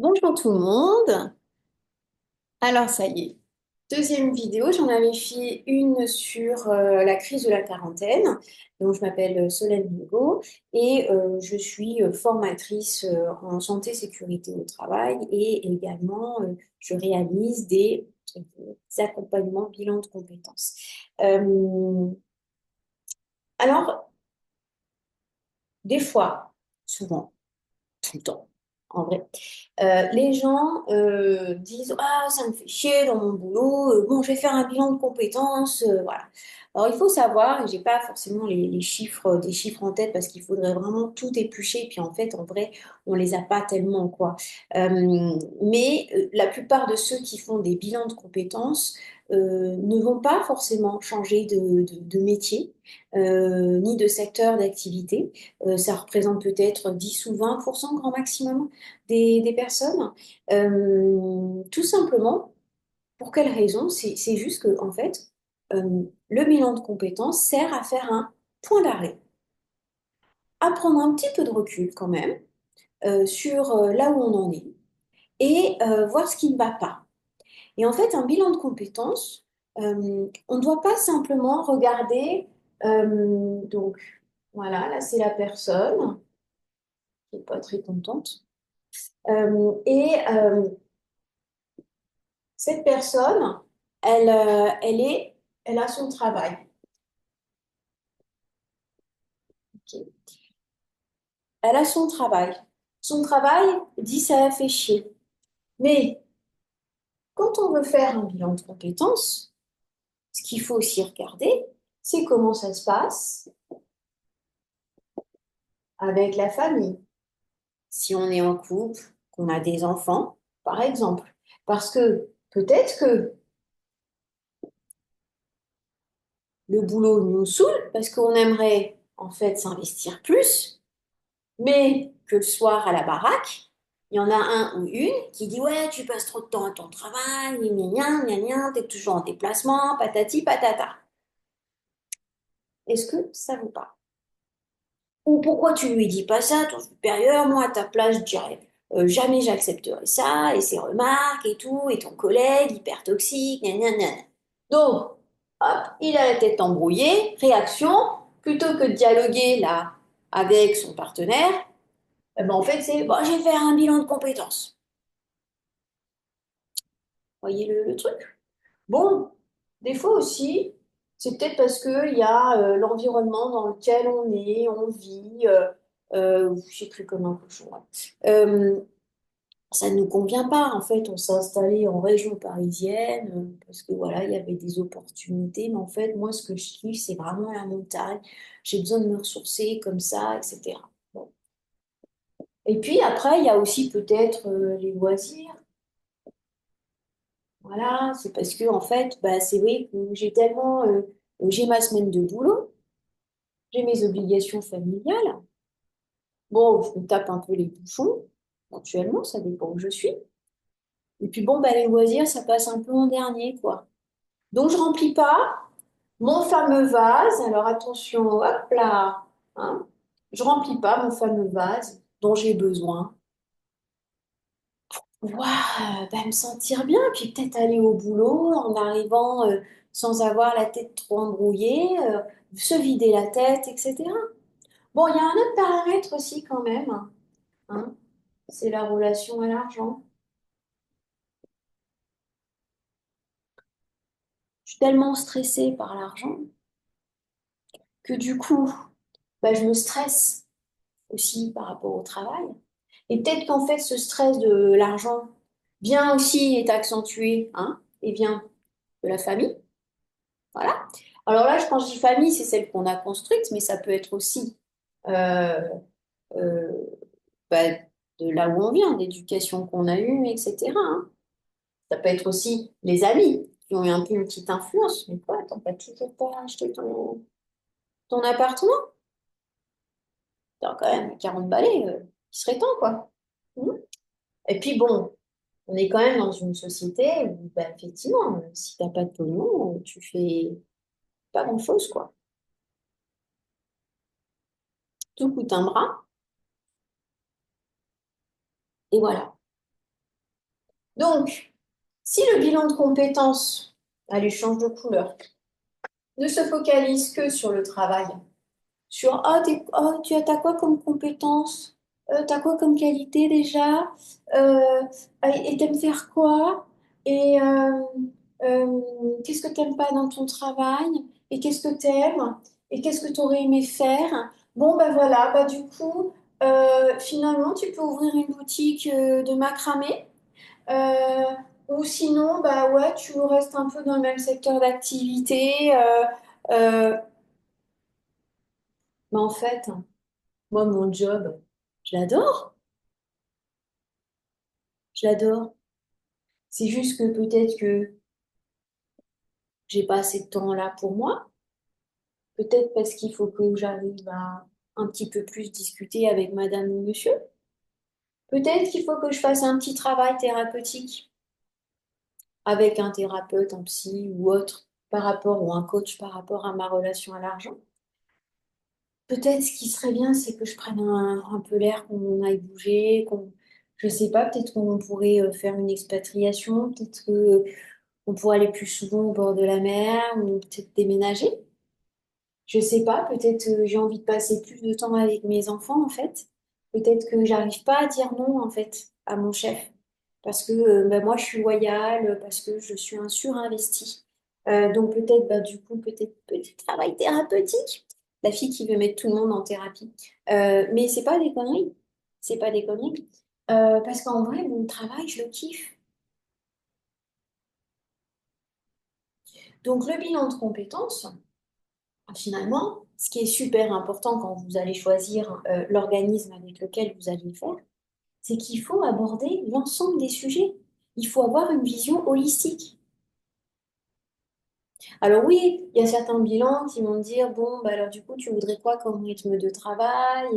Bonjour tout le monde. Alors ça y est, deuxième vidéo, j'en avais fait une sur la crise de la quarantaine. Donc je m'appelle Solène Bigot et je suis formatrice en santé sécurité au travail et également je réalise des accompagnements bilan de compétences. Euh, alors des fois, souvent, tout le temps, en vrai. Les gens disent ah, ça me fait chier dans mon boulot, bon, je vais faire un bilan de compétences, voilà. Alors, il faut savoir, et j'ai pas forcément les chiffres, des chiffres en tête parce qu'il faudrait vraiment tout éplucher, puis en fait, en vrai, on les a pas tellement, quoi. Mais la plupart de ceux qui font des bilans de compétences ne vont pas forcément changer de métier, ni de secteur d'activité. Ça représente peut-être 10 ou 20% grand maximum des personnes. Tout simplement, pour quelle raison? C'est juste que, en fait, le bilan de compétences sert à faire un point d'arrêt, à prendre un petit peu de recul quand même sur là où on en est et voir ce qui ne va pas. Et en fait, un bilan de compétences, on ne doit pas simplement regarder, donc voilà, là c'est la personne qui n'est pas très contente. Et cette personne, elle a son travail. Ok. Elle a son travail. Son travail dit ça la fait chier. Mais quand on veut faire un bilan de compétences, ce qu'il faut aussi regarder, c'est comment ça se passe avec la famille. Si on est en couple, qu'on a des enfants, par exemple. Parce que peut-être que le boulot nous saoule parce qu'on aimerait en fait s'investir plus, mais que le soir à la baraque, il y en a un ou une qui dit ouais, tu passes trop de temps à ton travail, gna gna gna, t'es toujours en déplacement, patati patata. Est-ce que ça vous parle? Ou pourquoi tu lui dis pas ça, ton supérieur, moi à ta place, je dirais jamais j'accepterai ça, et ses remarques et tout, et ton collègue hyper toxique, gna gna gna. Gna. Donc, hop, il a la tête embrouillée, réaction, plutôt que de dialoguer là avec son partenaire, eh ben, en fait c'est bon, je vais faire un bilan de compétences. Voyez le truc? Bon, des fois aussi, c'est peut-être parce qu'il y a l'environnement dans lequel on vit, j'écris comme un cochon, ouais. Ça ne nous convient pas, en fait, on s'est installé en région parisienne parce que voilà, il y avait des opportunités, mais en fait, moi, ce que je kiffe, c'est vraiment la montagne. J'ai besoin de me ressourcer comme ça, etc. Bon. Et puis après, il y a aussi peut-être les loisirs. Voilà, c'est parce que en fait, bah, c'est vrai que j'ai ma semaine de boulot, j'ai mes obligations familiales. Bon, je me tape un peu les bouchons, actuellement, ça dépend où je suis. Et puis bon, bah, les loisirs, ça passe un peu en dernier, quoi. Donc je remplis pas mon fameux vase. Alors attention, hop là, hein. Je remplis pas mon fameux vase dont j'ai besoin. Ouah, bah, me sentir bien, puis peut-être aller au boulot en arrivant sans avoir la tête trop embrouillée, se vider la tête, etc. Bon, il y a un autre paramètre aussi quand même, hein, c'est la relation à l'argent. Je suis tellement stressée par l'argent que du coup, bah, je me stresse aussi par rapport au travail. Et peut-être qu'en fait, ce stress de l'argent vient aussi est accentué, hein, et vient de la famille. Voilà. Alors là, quand je dis famille, c'est celle qu'on a construite, mais ça peut être aussi euh, euh, bah, de là où on vient, d'éducation qu'on a eue, etc., hein. Ça peut être aussi les amis qui ont eu un peu une petite influence. Mais quoi, t'as pas toujours pas acheté ton appartement? T'as quand même 40 balais, il serait temps, quoi. Mhm. Et puis bon, on est quand même dans une société où, bah, effectivement, si t'as pas de pognon, tu fais pas grand-chose, quoi. Tout coûte un bras, et voilà. Donc, si le bilan de compétences, allez, change de couleur, ne se focalise que sur le travail, sur t'as quoi comme compétences? T'as quoi comme qualité déjà? Euh, et t'aimes faire quoi? Et qu'est-ce que t'aimes pas dans ton travail? Et qu'est-ce que t'aimes? Et qu'est-ce que t'aurais aimé faire? Bon, ben voilà, bah du coup, finalement, tu peux ouvrir une boutique de macramé. Euh, ou sinon, bah ouais, tu restes un peu dans le même secteur d'activité. Mais en fait, moi, mon job, je l'adore, je l'adore. C'est juste que peut-être que j'ai pas assez de temps là pour moi. Peut-être parce qu'il faut que j'arrive à un petit peu plus discuter avec madame ou monsieur. Peut-être qu'il faut que je fasse un petit travail thérapeutique avec un thérapeute, un psy ou autre par rapport, ou un coach par rapport à ma relation à l'argent. Peut-être ce qui serait bien, c'est que je prenne un peu l'air, qu'on aille bouger, je sais pas, peut-être qu'on pourrait faire une expatriation, peut-être que on pourrait aller plus souvent au bord de la mer ou peut-être déménager. Je sais pas, peut-être j'ai envie de passer plus de temps avec mes enfants en fait. Peut-être que j'arrive pas à dire non en fait à mon chef parce que bah, moi je suis loyale, parce que je suis un surinvesti. Donc peut-être bah, du coup peut-être petit travail thérapeutique. La fille qui veut mettre tout le monde en thérapie. Mais c'est pas des conneries. C'est pas des conneries. Parce qu'en vrai, mon travail, je le kiffe. Donc le bilan de compétences. Finalement, ce qui est super important quand vous allez choisir l'organisme avec lequel vous allez le faire, c'est qu'il faut aborder l'ensemble des sujets. Il faut avoir une vision holistique. Alors oui, il y a certains bilans qui vont dire, bon, bah alors du coup, tu voudrais quoi comme rythme de travail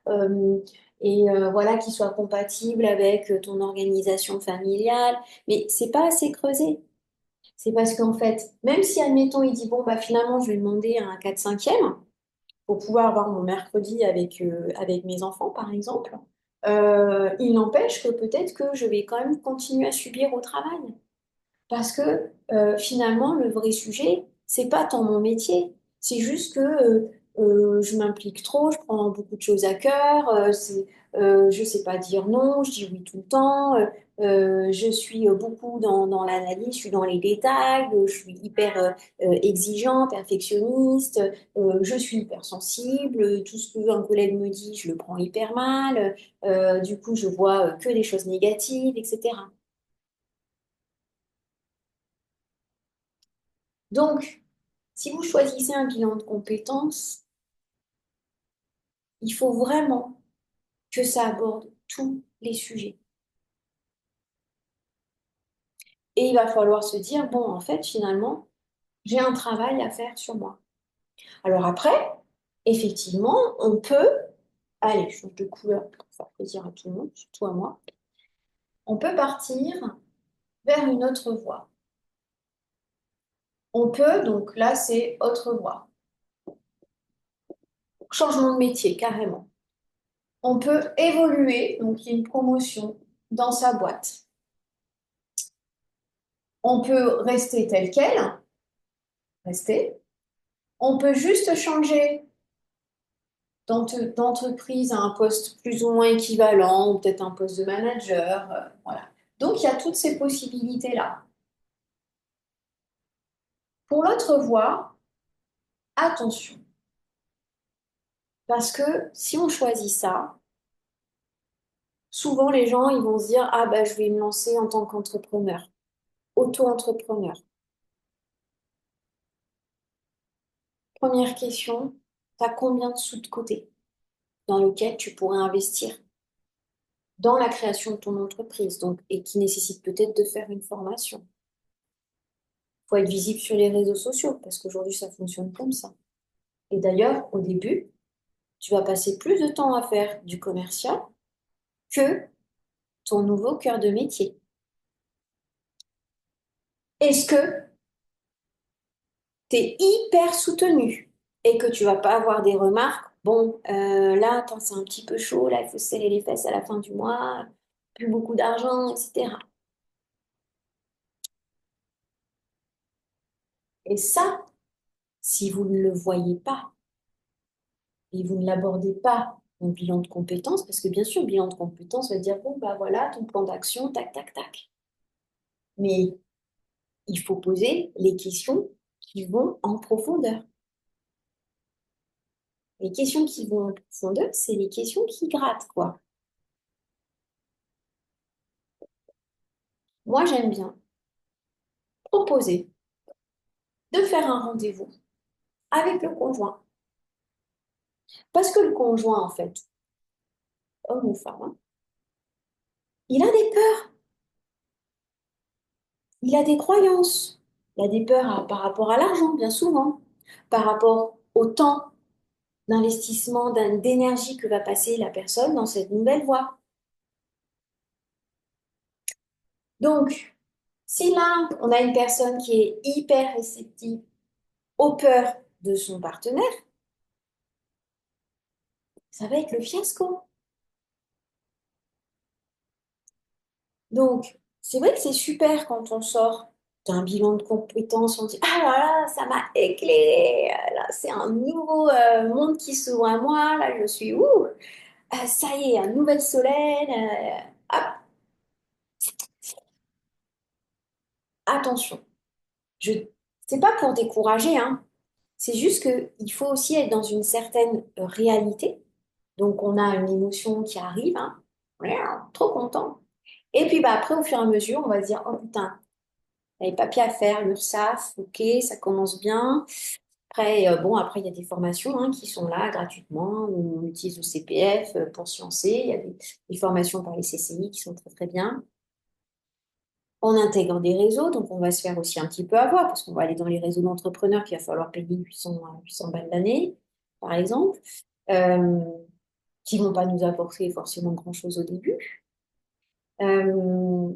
euh, voilà, qui soit compatible avec ton organisation familiale. Mais c'est pas assez creusé. C'est parce qu'en fait, même si, admettons, il dit, bon, bah finalement, je vais demander un 4/5e, pour pouvoir avoir mon mercredi avec mes enfants, par exemple, il n'empêche que peut-être que je vais quand même continuer à subir au travail. Parce que finalement, le vrai sujet, c'est pas tant mon métier. C'est juste que je m'implique trop, je prends beaucoup de choses à cœur, je sais pas dire non, je dis oui tout le temps, je suis beaucoup dans l'analyse, je suis dans les détails, je suis hyper exigeant, perfectionniste, je suis hyper sensible, tout ce qu'un collègue me dit, je le prends hyper mal, du coup, je vois que des choses négatives, etc. Donc, si vous choisissez un bilan de compétences, il faut vraiment que ça aborde tous les sujets. Et il va falloir se dire, bon, en fait, finalement, j'ai un travail à faire sur moi. Alors après, effectivement, on peut, allez, je change de couleur pour faire plaisir à tout le monde, surtout à moi, on peut partir vers une autre voie. On peut, donc là, c'est autre voie. Changement de métier, carrément. On peut évoluer, donc il y a une promotion dans sa boîte. On peut rester tel quel, rester. On peut juste changer d'entreprise à un poste plus ou moins équivalent, ou peut-être un poste de manager. Voilà. Donc, il y a toutes ces possibilités-là. Pour l'autre voie, attention, parce que si on choisit ça, souvent les gens ils vont se dire, ah bah je vais me lancer en tant qu'entrepreneur, auto-entrepreneur. Première question, tu as combien de sous de côté dans lequel tu pourrais investir dans la création de ton entreprise, donc, et qui nécessite peut-être de faire une formation. Il faut être visible sur les réseaux sociaux, parce qu'aujourd'hui, ça fonctionne comme ça. Et d'ailleurs, au début, tu vas passer plus de temps à faire du commercial que ton nouveau cœur de métier. Est-ce que tu es hyper soutenu et que tu vas pas avoir des remarques? Bon, là, attends, c'est un petit peu chaud, là, il faut se serrer les fesses à la fin du mois, plus beaucoup d'argent, etc. Et ça, si vous ne le voyez pas et vous ne l'abordez pas en bilan de compétences, parce que bien sûr, bilan de compétences va dire, bon, bah voilà, ton plan d'action, tac, tac, tac. Mais il faut poser les questions qui vont en profondeur. Les questions qui vont en profondeur, c'est les questions qui grattent, quoi. Moi, j'aime bien proposer de faire un rendez-vous avec le conjoint. Parce que le conjoint, en fait, homme ou femme, hein, il a des peurs, il a des croyances, il a des peurs par rapport à l'argent, bien souvent, par rapport au temps d'investissement, d'énergie que va passer la personne dans cette nouvelle voie. Donc, si là, on a une personne qui est hyper réceptive aux peurs de son partenaire, ça va être le fiasco. Donc, c'est vrai que c'est super quand on sort d'un bilan de compétences, on dit, ah là là, ça m'a éclairé, là, c'est un nouveau monde qui s'ouvre à moi, là, je suis, ça y est, un nouvel soleil, hop, attention, je, c'est pas pour décourager, hein, c'est juste qu'il faut aussi être dans une certaine réalité. Donc, on a une émotion qui arrive, hein, trop content. Et puis, bah, après, au fur et à mesure, on va se dire, oh putain, il y a les papiers à faire, l'URSSAF, ok, ça commence bien. Après, bon, après, il y a des formations hein, qui sont là gratuitement, où on utilise le CPF pour se lancer. Il y a des formations par les CCI qui sont très, très bien. On intègre des réseaux, donc on va se faire aussi un petit peu avoir, parce qu'on va aller dans les réseaux d'entrepreneurs qu'il va falloir payer 800 balles l'année, par exemple, euh, qui vont pas nous apporter forcément grand-chose au début. Euh,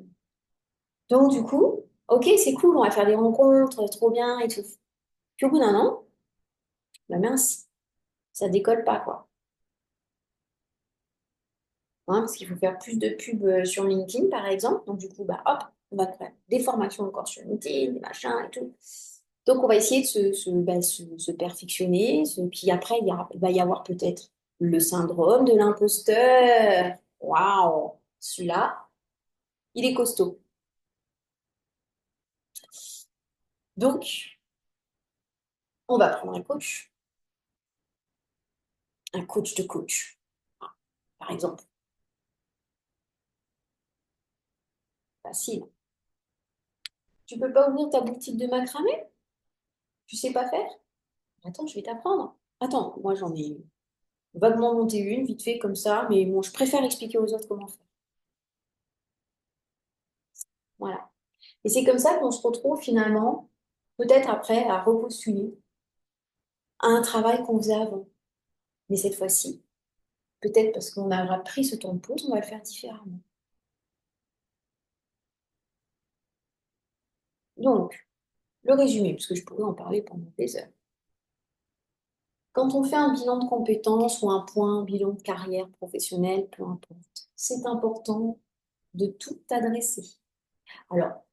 donc, du coup, ok, c'est cool, on va faire des rencontres, trop bien et tout. Puis au bout d'un an, bah mince, ça décolle pas, quoi. Hein, parce qu'il faut faire plus de pubs sur LinkedIn, par exemple. Donc, du coup, bah, hop, on va faire des formations encore sur LinkedIn, des machins et tout. Donc, on va essayer de se perfectionner. Puis après, il va y avoir peut-être le syndrome de l'imposteur. Waouh, celui-là, il est costaud. Donc, on va prendre un coach de coach, par exemple. Facile. Tu peux pas ouvrir ta boutique de macramé? Tu sais pas faire? Attends, je vais t'apprendre. Attends, moi j'en ai vaguement monté une, vite fait comme ça, mais bon, je préfère expliquer aux autres comment faire. Voilà. Et c'est comme ça qu'on se retrouve finalement, peut-être après, à repostuler à un travail qu'on faisait avant. Mais cette fois-ci, peut-être parce qu'on aura pris ce temps de pause, on va le faire différemment. Donc, le résumé, parce que je pourrais en parler pendant des heures. Quand on fait un bilan de compétences ou un point, un bilan de carrière professionnelle, peu importe, c'est important de tout adresser. Alors,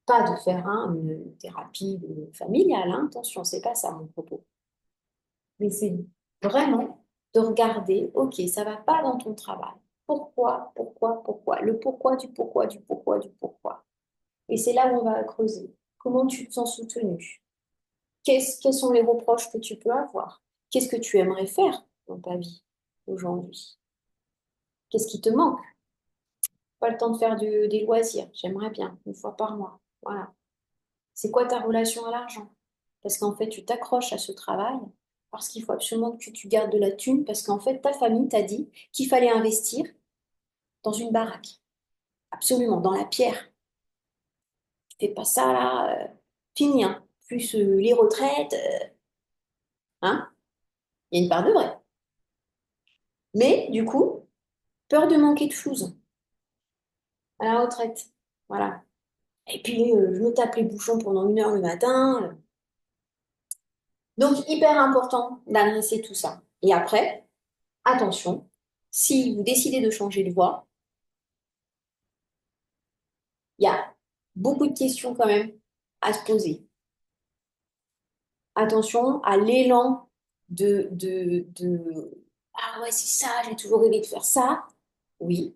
pas de faire hein, une thérapie familiale, hein, attention, c'est pas ça mon propos. Mais c'est vraiment de regarder, ok, ça va pas dans ton travail. Pourquoi, pourquoi, pourquoi? Le pourquoi du pourquoi du pourquoi du pourquoi. Et c'est là où on va creuser. Comment tu te sens soutenu? Quels sont les reproches que tu peux avoir? Qu'est-ce que tu aimerais faire dans ta vie aujourd'hui? Qu'est-ce qui te manque? Pas le temps de faire des loisirs. J'aimerais bien, une fois par mois. Voilà. C'est quoi ta relation à l'argent? Parce qu'en fait, tu t'accroches à ce travail parce qu'il faut absolument que tu gardes de la thune parce qu'en fait, ta famille t'a dit qu'il fallait investir dans une baraque. Absolument, dans la pierre. Tu fais pas ça là, fini, hein. Plus les retraites, hein, il y a une part de vrai. Mais du coup, peur de manquer de flouze à la retraite. Voilà. Et puis, je me tape les bouchons pendant 1 heure le matin. Donc, hyper important d'adresser tout ça. Et après, attention, si vous décidez de changer de voie, il y a beaucoup de questions quand même à se poser. attention à l'élan de ah ouais, c'est ça, j'ai toujours rêvé de faire ça. Oui,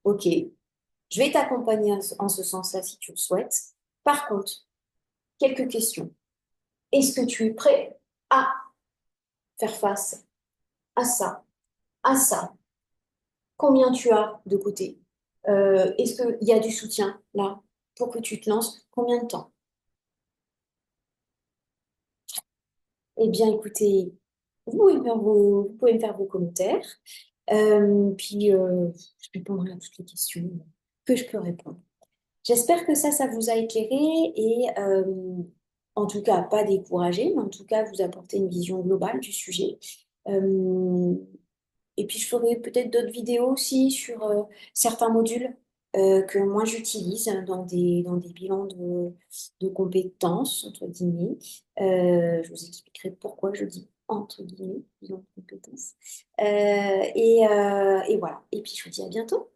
ok. Je vais t'accompagner en ce sens-là si tu le souhaites. Par contre, quelques questions. Est-ce que tu es prêt à faire face à ça, à ça? Combien tu as de côté? Est-ce qu'il y a du soutien là pour que tu te lances? Combien de temps? Eh bien, écoutez, vous pouvez me faire vos commentaires. Puis, je répondrai à toutes les questions que je peux répondre. J'espère que ça vous a éclairé et en tout cas, pas découragé, mais en tout cas, vous apporter une vision globale du sujet. Euh, et puis, je ferai peut-être d'autres vidéos aussi sur certains modules que moi j'utilise dans des bilans de compétences, entre guillemets. Je vous expliquerai pourquoi je dis entre guillemets, bilan de compétences. Et voilà. Et puis, je vous dis à bientôt.